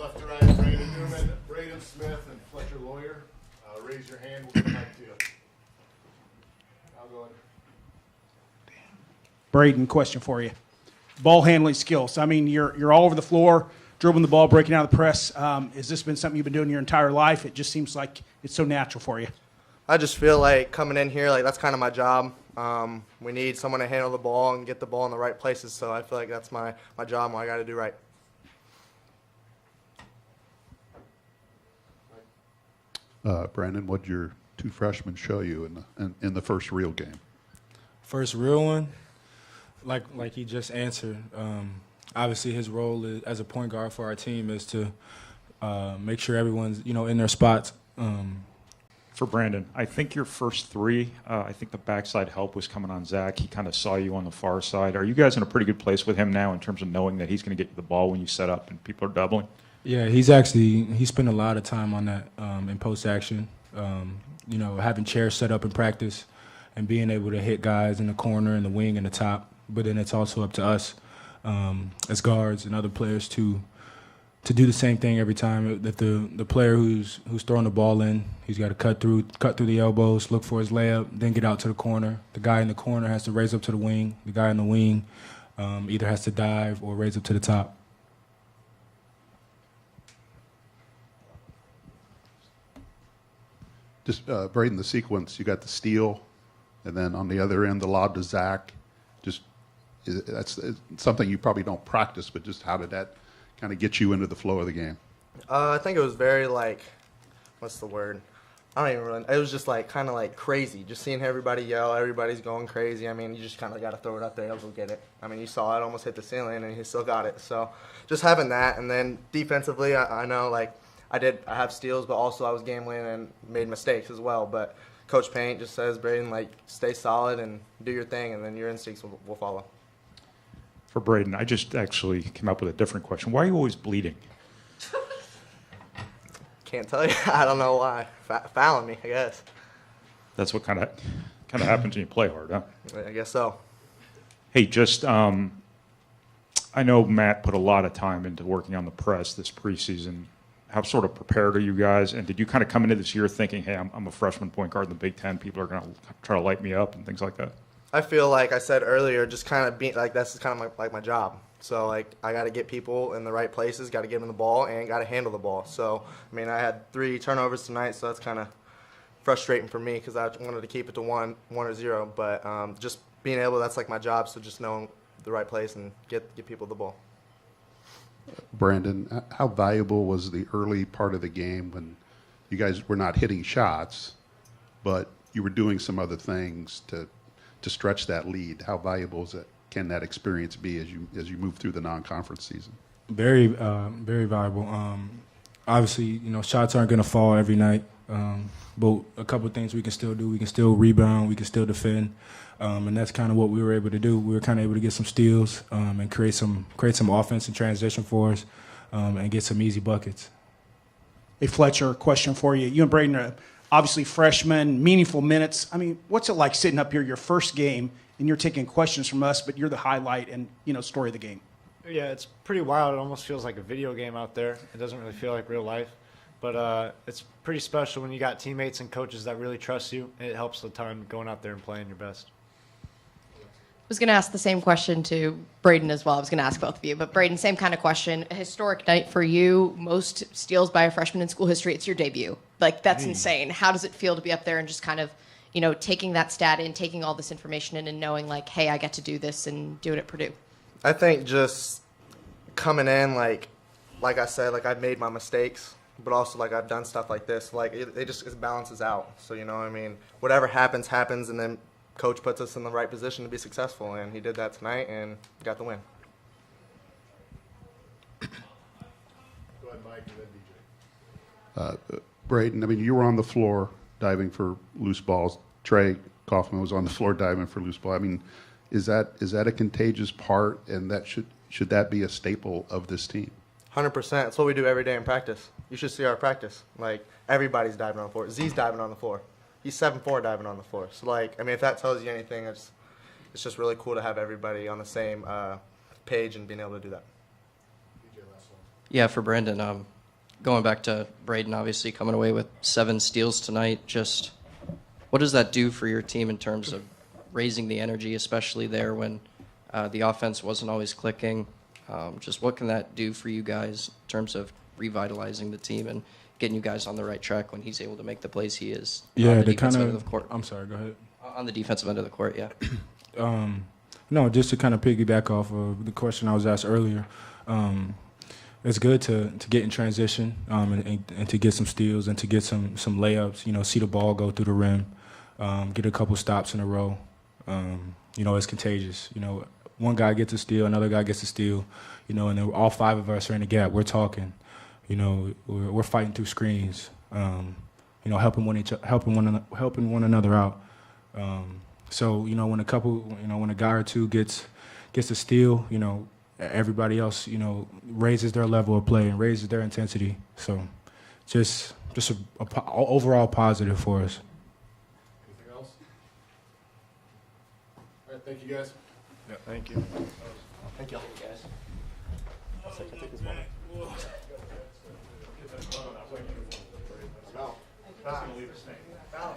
left to right, Brandon Newman, Braden Smith, and Fletcher Lawyer. Raise your hand. We'll come back to you. I'll go ahead. Braden, question for you. Ball handling skills. I mean, you're all over the floor, dribbling the ball, breaking out of the press. Has this been something you've been doing your entire life? It just seems like it's so natural for you. I just feel like coming in here, like that's kind of my job. We need someone to handle the ball and get the ball in the right places, so I feel like that's my job and what I got to do right. Brandon, what did your two freshmen show you in the first real game? First real one, like he just answered. Obviously, his role as a point guard for our team is to make sure everyone's in their spots. For Brandon, I think your first three, I think the backside help was coming on Zach. He kind of saw you on the far side. Are you guys in a pretty good place with him now in terms of knowing that he's going to get you the ball when you set up and people are doubling? Yeah, he spent a lot of time on that in post action. Having chairs set up in practice and being able to hit guys in the corner and the wing and the top. But then it's also up to us as guards and other players to do the same thing every time. That the player who's throwing the ball in, he's got to cut through the elbows, look for his layup, then get out to the corner. The guy in the corner has to raise up to the wing. The guy in the wing either has to dive or raise up to the top. Just Braden, the sequence, you got the steal, and then on the other end, the lob to Zach. That's something you probably don't practice, but just how did that kind of get you into the flow of the game? I think it was very what's the word? I don't even really. It was just kind of crazy. Just seeing everybody yell, everybody's going crazy. I mean, you just kind of got to throw it up there, able to get it. I mean, you saw it almost hit the ceiling, and he still got it. So just having that, and then defensively, I know I have steals, but also I was gambling and made mistakes as well. But Coach Paint just says, Braden, stay solid and do your thing, and then your instincts will follow. For Braden, I just actually came up with a different question. Why are you always bleeding? Can't tell you. I don't know why. Fouling me, I guess. That's what kind of happens when you play hard, huh? I guess so. Hey, just I know Matt put a lot of time into working on the press this preseason. How sort of prepared are you guys? And did you kind of come into this year thinking, hey, I'm a freshman point guard in the Big Ten. People are going to try to light me up and things like that? I feel like I said earlier, just kind of being that's kind of my job. So I got to get people in the right places, got to give them the ball, and got to handle the ball. So I mean, I had 3 turnovers tonight, so that's kind of frustrating for me because I wanted to keep it to one or zero. But just being able, that's my job. So just knowing the right place and get people the ball. Brandon, how valuable was the early part of the game when you guys were not hitting shots, but you were doing some other things to stretch that lead? How valuable can that experience be as you move through the non-conference season? Very, very valuable. Obviously, shots aren't going to fall every night, but a couple of things we can still do. We can still rebound. We can still defend, and that's kind of what we were able to do. We were kind of able to get some steals and create some offense and transition for us, and get some easy buckets. Hey, Fletcher, question for you. You and Braden are obviously freshmen, meaningful minutes. I mean, what's it like sitting up here your first game and you're taking questions from us, but you're the highlight and, story of the game? Yeah, it's pretty wild. It almost feels like a video game out there. It doesn't really feel like real life. But it's pretty special when you got teammates and coaches that really trust you. It helps a ton going out there and playing your best. I was going to ask the same question to Braden as well. I was going to ask both of you. But Braden, same kind of question. A historic night for you. Most steals by a freshman in school history. It's your debut. That's insane. How does it feel to be up there and just kind of, taking that stat in, taking all this information in and knowing hey, I get to do this and do it at Purdue? I think just coming in, like I said, I've made my mistakes, but also I've done stuff like this. It balances out. So, I mean, whatever happens, and then Coach puts us in the right position to be successful, and he did that tonight and got the win. Go ahead, Mike, and then DJ. Braden, I mean, you were on the floor diving for loose balls. Trey Kaufman was on the floor diving for loose ball. I mean, is that a contagious part, and that should that be a staple of this team? 100%. That's what we do every day in practice. You should see our practice. Everybody's diving on the floor. Z's diving on the floor. He's 7'4" diving on the floor. So, if that tells you anything, it's just really cool to have everybody on the same page and being able to do that. DJ, last one. Yeah, for Brandon, going back to Braden, obviously coming away with 7 steals tonight, just what does that do for your team in terms of raising the energy, especially there when the offense wasn't always clicking? Just what can that do for you guys in terms of revitalizing the team and getting you guys on the right track when he's able to make the plays he is? Yeah, on the they defensive kind end of. the court. I'm sorry. Go ahead. On the defensive end of the court, yeah. No, just to kind of piggyback off of the question I was asked earlier. It's good to get in transition and to get some steals and to get some layups. You know, see the ball go through the rim, get a couple stops in a row. You know, it's contagious. You know, one guy gets a steal, another guy gets a steal. You know, and then all 5 of us are in the gap. We're talking. You know, we're fighting through screens. You know, helping one another out. So you know, when a guy or two gets a steal, you know, everybody else, you know, raises their level of play and raises their intensity. So, just a overall positive for us. Anything else? All right, thank you guys. Yeah, thank you. Thank you. guys. Foul.